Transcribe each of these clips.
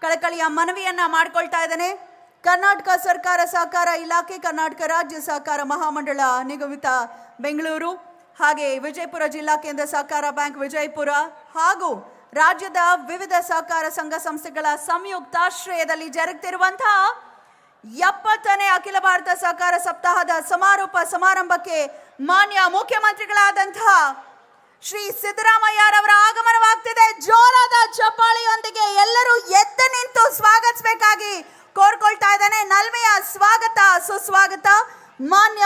ಕಳಕಳಿಯ ಮನವಿಯನ್ನ ಮಾಡಿಕೊಳ್ತಾ ಇದ್ದೇನೆ. ಕರ್ನಾಟಕ ಸರ್ಕಾರ ಸಹಕಾರ ಇಲಾಖೆ, ಕರ್ನಾಟಕ ರಾಜ್ಯ ಸಹಕಾರ ಮಹಾಮಂಡಳ ನಿಗಮಿತ ಬೆಂಗಳೂರು, ಹಾಗೆ ವಿಜಯಪುರ ಜಿಲ್ಲಾ ಕೇಂದ್ರ ಸಹಕಾರ ಬ್ಯಾಂಕ್ ವಿಜಯಪುರ ಹಾಗೂ ರಾಜ್ಯದ ವಿವಿಧ ಸಹಕಾರ ಸಂಘ ಸಂಸ್ಥೆಗಳ ಸಂಯುಕ್ತಾಶ್ರಯದಲ್ಲಿ ಜರುಗುತ್ತಿರುವಂತಹ 70ನೇ ಅಖಿಲ ಭಾರತ ಸಹಕಾರ ಸಪ್ತಾಹದ ಸಮಾರೋಪ ಸಮಾರಂಭಕ್ಕೆ ಮಾನ್ಯ ಮುಖ್ಯಮಂತ್ರಿಗಳಾದಂತಹ ಶ್ರೀ ಸಿದ್ದರಾಮಯ್ಯರವರ ಆಗಮನವಾಗ್ತಿದೆ. ಜೋರಾದ ಚಪ್ಪಾಳೆಯೊಂದಿಗೆ ಎಲ್ಲರೂ ಎದ್ದು ನಿಂತು ಸ್ವಾಗತಿಸಬೇಕಾಗಿ ಕೋರ್ಕೊಳ್ತಾ ಇದ್ದಾನೆ. ನಲ್ಮೆಯ ಸ್ವಾಗತ ಸುಸ್ವಾಗತ ಮಾನ್ಯ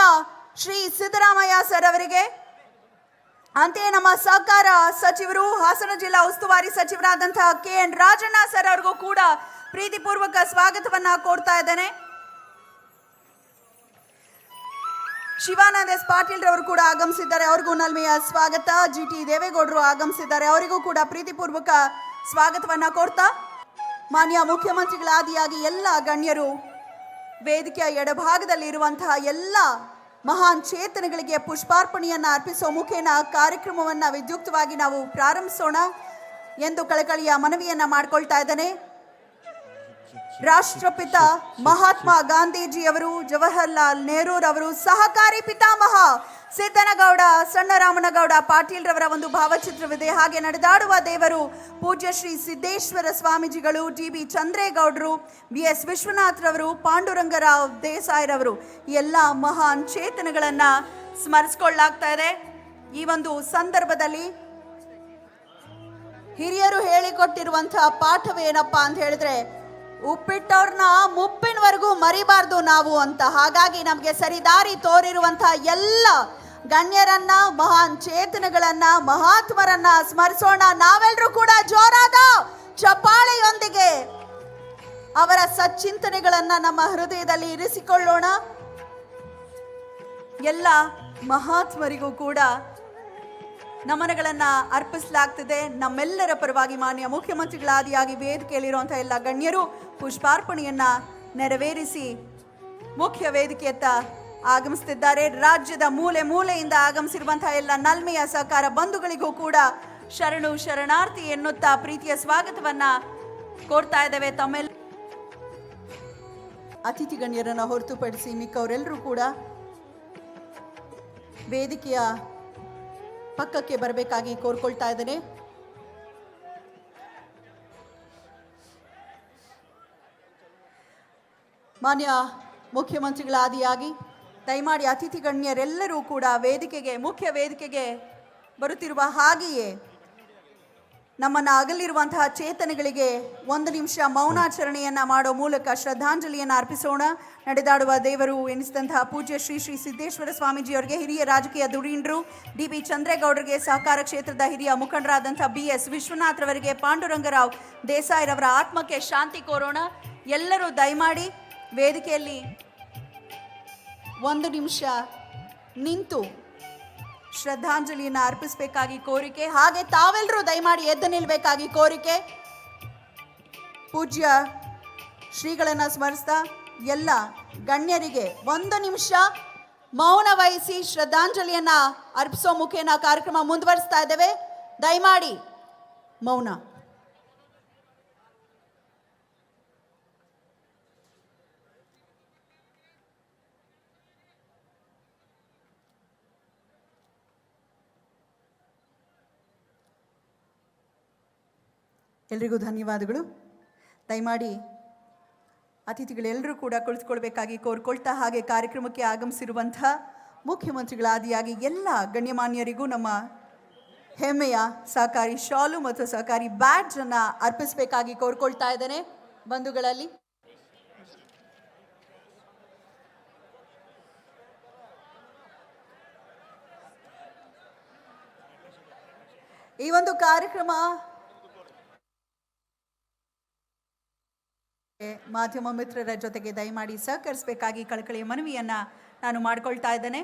ಶ್ರೀ ಸಿದ್ದರಾಮಯ್ಯ ಸರ್ ಅವರಿಗೆ. ಅಂತೆಯೇ ನಮ್ಮ ಸಹಕಾರ ಸಚಿವರು, ಹಾಸನ ಜಿಲ್ಲಾ ಉಸ್ತುವಾರಿ ಸಚಿವರಾದಂತಹ KN ರಾಜಣ್ಣ ಸರ್ ಅವರಿಗೂ ಕೂಡ ಪ್ರೀತಿಪೂರ್ವಕ ಸ್ವಾಗತವನ್ನ ಕೋರ್ತಾ ಇದ್ದೇನೆ. ಶಿವಾನಂದ ಎಸ್ ಪಾಟೀಲ್ ರವರು ಕೂಡ ಆಗಮಿಸಿದ್ದಾರೆ, ಅವರಿಗೂ ನಲ್ಮೆಯ ಸ್ವಾಗತ. GT ದೇವೇಗೌಡರು ಆಗಮಿಸಿದ್ದಾರೆ, ಅವರಿಗೂ ಕೂಡ ಪ್ರೀತಿಪೂರ್ವಕ ಸ್ವಾಗತವನ್ನ ಕೋರ್ತಾ ಮಾನ್ಯ ಮುಖ್ಯಮಂತ್ರಿಗಳಾದಿಯಾಗಿ ಎಲ್ಲ ಗಣ್ಯರು, ವೇದಿಕೆಯ ಎಡಭಾಗದಲ್ಲಿ ಇರುವಂತಹ ಎಲ್ಲ ಮಹಾನ್ ಚೇತನಗಳಿಗೆ ಪುಷ್ಪಾರ್ಪಣೆಯನ್ನ ಅರ್ಪಿಸುವ ಮುಖೇನ ಕಾರ್ಯಕ್ರಮವನ್ನ ವಿದ್ಯುಕ್ತವಾಗಿ ನಾವು ಪ್ರಾರಂಭಿಸೋಣ ಎಂದು ಕಳಕಳಿಯ ಮನವಿಯನ್ನ ಮಾಡಿಕೊಳ್ತಾ ಇದ್ದೇನೆ. ರಾಷ್ಟ್ರಪಿತ ಮಹಾತ್ಮ ಗಾಂಧೀಜಿಯವರು, ಜವಾಹರ್ಲಾಲ್ ನೆಹರೂರವರು, ಸಹಕಾರಿ ಪಿತಾಮಹ ಸಿದ್ದನಗೌಡ ಸಣ್ಣರಾಮನಗೌಡ ಪಾಟೀಲ್ ರವರ ಒಂದು ಭಾವಚಿತ್ರವಿದೆ. ಹಾಗೆ ನಡೆದಾಡುವ ದೇವರು ಪೂಜ್ಯ ಶ್ರೀ ಸಿದ್ದೇಶ್ವರ ಸ್ವಾಮೀಜಿಗಳು, DB ಚಂದ್ರೇಗೌಡರು, BS ವಿಶ್ವನಾಥ್ ರವರು, ಪಾಂಡುರಂಗರಾವ್ ದೇಸಾಯಿ ರವರು, ಎಲ್ಲ ಮಹಾನ್ ಚೇತನಗಳನ್ನ ಸ್ಮರಿಸಿಕೊಳ್ಳಲಾಗ್ತಾ ಇದೆ. ಈ ಒಂದು ಸಂದರ್ಭದಲ್ಲಿ ಹಿರಿಯರು ಹೇಳಿಕೊಟ್ಟಿರುವಂತಹ ಪಾಠವೇನಪ್ಪಾ ಅಂತ ಹೇಳಿದ್ರೆ, ಉಪ್ಪಿಟ್ಟವ್ರನ್ನ ಮುಪ್ಪಿನವರೆಗೂ ಮರಿಬಾರ್ದು ನಾವು ಅಂತ. ಹಾಗಾಗಿ ನಮಗೆ ಸರಿದಾರಿ ತೋರಿರುವಂತಹ ಎಲ್ಲ ಗಣ್ಯರನ್ನ, ಮಹಾನ್ ಚೇತನಗಳನ್ನ, ಮಹಾತ್ಮರನ್ನ ಸ್ಮರಿಸೋಣ. ನಾವೆಲ್ಲರೂ ಕೂಡ ಜೋರಾದ ಚಪ್ಪಾಳೆಯೊಂದಿಗೆ ಅವರ ಸಚ್ಚಿಂತನೆಗಳನ್ನ ನಮ್ಮ ಹೃದಯದಲ್ಲಿ ಇರಿಸಿಕೊಳ್ಳೋಣ. ಎಲ್ಲ ಮಹಾತ್ಮರಿಗೂ ಕೂಡ ನಮನಗಳನ್ನ ಅರ್ಪಿಸಲಾಗ್ತಿದೆ. ನಮ್ಮೆಲ್ಲರ ಪರವಾಗಿ ಮಾನ್ಯ ಮುಖ್ಯಮಂತ್ರಿಗಳಾದಿಯಾಗಿ ವೇದಿಕೆಯಲ್ಲಿರುವಂತಹ ಎಲ್ಲ ಗಣ್ಯರು ಪುಷ್ಪಾರ್ಪಣೆಯನ್ನ ನೆರವೇರಿಸಿ ಮುಖ್ಯ ವೇದಿಕೆಯತ್ತ ಆಗಮಿಸುತ್ತಿದ್ದಾರೆ. ರಾಜ್ಯದ ಮೂಲೆ ಮೂಲೆಯಿಂದ ಆಗಮಿಸಿರುವಂತಹ ಎಲ್ಲ ನಲ್ಮೆಯ ಸಹಕಾರ ಬಂಧುಗಳಿಗೂ ಕೂಡ ಶರಣು ಶರಣಾರ್ಥಿ ಎನ್ನುತ್ತಾ ಪ್ರೀತಿಯ ಸ್ವಾಗತವನ್ನ ಕೋರ್ತಾ ಇದ್ದೇವೆ. ತಮ್ಮೆಲ್ಲ ಅತಿಥಿ ಗಣ್ಯರನ್ನ ಹೊರತುಪಡಿಸಿ ಮಿಕ್ಕವರೆಲ್ಲರೂ ಕೂಡ ವೇದಿಕೆಯ ಪಕ್ಕಕ್ಕೆ ಬರಬೇಕಾಗಿ ಕೋರ್ಕೊಳ್ತಾ ಇದ್ದೇನೆ. ಮಾನ್ಯ ಮುಖ್ಯಮಂತ್ರಿಗಳಾದಿಯಾಗಿ ದಯಮಾಡಿ ಅತಿಥಿ ಗಣ್ಯರೆಲ್ಲರೂ ಕೂಡ ಮುಖ್ಯ ವೇದಿಕೆಗೆ ಬರುತ್ತಿರುವ ಹಾಗೆಯೇ ನಮ್ಮನ್ನು ಅಗಲಿರುವಂತಹ ಚೇತನಗಳಿಗೆ 1 ನಿಮಿಷ ಮೌನಾಚರಣೆಯನ್ನ ಮಾಡೋ ಮೂಲಕ ಶ್ರದ್ಧಾಂಜಲಿಯನ್ನು ಅರ್ಪಿಸೋಣ. ನಡೆದಾಡುವ ದೇವರು ಎನಿಸಿದಂತಹ ಪೂಜ್ಯ ಶ್ರೀ ಸಿದ್ದೇಶ್ವರ ಸ್ವಾಮೀಜಿಯವರಿಗೆ, ಹಿರಿಯ ರಾಜಕೀಯ ಧುರೀಣರು DB ಚಂದ್ರೇಗೌಡರಿಗೆ, ಸಹಕಾರ ಕ್ಷೇತ್ರದ ಹಿರಿಯ ಮುಖಂಡರಾದಂತಹ BS ವಿಶ್ವನಾಥ್ ರವರಿಗೆ, ಪಾಂಡುರಂಗರಾವ್ ದೇಸಾಯಿ ರವರ ಆತ್ಮಕ್ಕೆ ಶಾಂತಿ ಕೋರೋಣ. ಎಲ್ಲರೂ ದಯಮಾಡಿ ವೇದಿಕೆಯಲ್ಲಿ 1 ನಿಮಿಷ ನಿಂತು ಶ್ರದ್ಧಾಂಜಲಿಯನ್ನು ಅರ್ಪಿಸಬೇಕಾಗಿ ಕೋರಿಕೆ. ಹಾಗೆ ತಾವೆಲ್ಲರೂ ದಯಮಾಡಿ ಎದ್ದು ನಿಲ್ಲಬೇಕಾಗಿ ಕೋರಿಕೆ. ಪೂಜ್ಯ ಶ್ರೀಗಳನ್ನು ಸ್ಮರಿಸ್ತಾ ಎಲ್ಲ ಗಣ್ಯರಿಗೆ 1 ನಿಮಿಷ ಮೌನ ವಹಿಸಿ ಶ್ರದ್ಧಾಂಜಲಿಯನ್ನ ಅರ್ಪಿಸೋ ಮುಖೇನ ಕಾರ್ಯಕ್ರಮ ಮುಂದುವರಿಸ್ತಾ ಇದ್ದೇವೆ. ದಯಮಾಡಿ ಮೌನ. ಎಲ್ರಿಗೂ ಧನ್ಯವಾದಗಳು. ದಯಮಾಡಿ ಅತಿಥಿಗಳೆಲ್ಲರೂ ಕೂಡ ಕುಳಿತುಕೊಳ್ಬೇಕಾಗಿ ಕೋರ್ಕೊಳ್ತಾ ಹಾಗೆ ಕಾರ್ಯಕ್ರಮಕ್ಕೆ ಆಗಮಿಸಿರುವಂಥ ಮುಖ್ಯಮಂತ್ರಿಗಳಾದಿಯಾಗಿ ಎಲ್ಲ ಗಣ್ಯಮಾನ್ಯರಿಗೂ ನಮ್ಮ ಹೆಮ್ಮೆಯ ಸಹಕಾರಿ ಶಾಲು ಮತ್ತು ಸಹಕಾರಿ ಬ್ಯಾಡ್ಜ್ ಅನ್ನು ಅರ್ಪಿಸಬೇಕಾಗಿ ಕೋರ್ಕೊಳ್ತಾ ಇದ್ದೇನೆ. ಬಂಧುಗಳಲ್ಲಿ ಈ ಒಂದು ಕಾರ್ಯಕ್ರಮ ಮಾಧ್ಯಮ ಮಿತ್ರರ ಜೊತೆಗೆ ದಯಮಾಡಿ ಸಹಕರಿಸಬೇಕಾಗಿ ಕಳಕಳಿಯ ಮನವಿಯನ್ನ ನಾನು ಮಾಡಿಕೊಳ್ತಾ ಇದ್ದೇನೆ.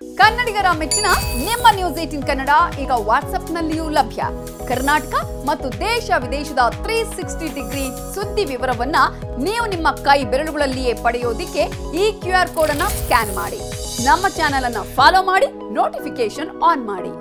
ಕನ್ನಡಿಗರ ಮೆಚ್ಚಿನ ನಿಮ್ಮ ನ್ಯೂಸ್ 18 ಕನ್ನಡ ಈಗ ವಾಟ್ಸ್ಆಪ್ನಲ್ಲಿಯೂ ಲಭ್ಯ. ಕರ್ನಾಟಕ ಮತ್ತು ದೇಶ ವಿದೇಶದ 360 ಡಿಗ್ರಿ ಸುದ್ದಿ ವಿವರವನ್ನ ನೀವು ನಿಮ್ಮ ಕೈ ಬೆರಳುಗಳಲ್ಲಿಯೇ ಪಡೆಯೋದಿಕ್ಕೆ ಈ QR ಕೋಡ್ ಅನ್ನು ಸ್ಕ್ಯಾನ್ ಮಾಡಿ. ನಮ್ಮ ಚಾನೆಲ್ ಅನ್ನು ಫಾಲೋ ಮಾಡಿ, ನೋಟಿಫಿಕೇಶನ್ ಆನ್ ಮಾಡಿ.